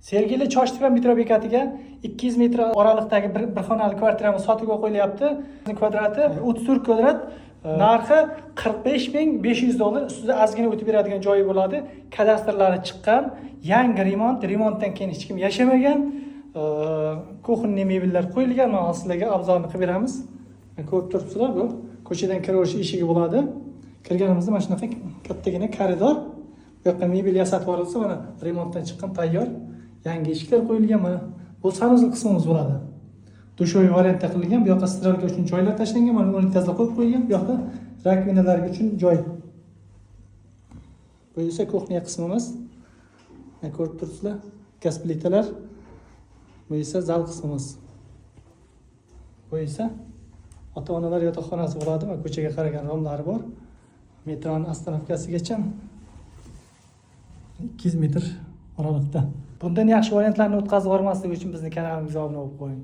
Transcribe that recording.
Sergeli Choshtepa metro bekatiga 200 metr oraliqdagi bir xonali kvartiramiz sotuvga qo'yilyapti. Kvadrati 34 kvadrat, narxi $45,500. Ustida ozgina o'tib beradigan joyi bo'ladi. Kadastrlari chiqqan, yangi remontdan keyin hech kim yashamagan. Kuxonniy mebellar qo'yilgan. Mana sizlarga obzorni qilib beramiz. Ko'rib turibsizlar, bu ko'chadan kiravish eshigi bo'ladi. Kirganimizda mana shunaqa kattagina koridor. Bu yoqqa mebel yasatib yuborilsa, mana remontdan chiqqan tayyor. Yangi eshiklar qo'yilgan. Mana bu sanuzl qismimiz bo'ladi. Dushoy variantda qilingan. Bu yoqqa strelka uchun joylar tashlangan. Mana unitazlar qo'yib qo'yilgan. Bu yoqda rakvinalar uchun joy. Bu esa kuxniya qismimiz. Mana ko'rib turibsizlar, gaz plitalar. Bu esa zal qismimiz. Bu esa ota-onalar yotoqxonasi bo'ladi va ko'chaga qaragan romlari bor. Metroning ostanovkasigacha 200 metr oraliqda. Bundan yaxshi variantlarni o'tkazib yubormaslik uchun bizni kanalimizga obuna bo'lib qo'ying.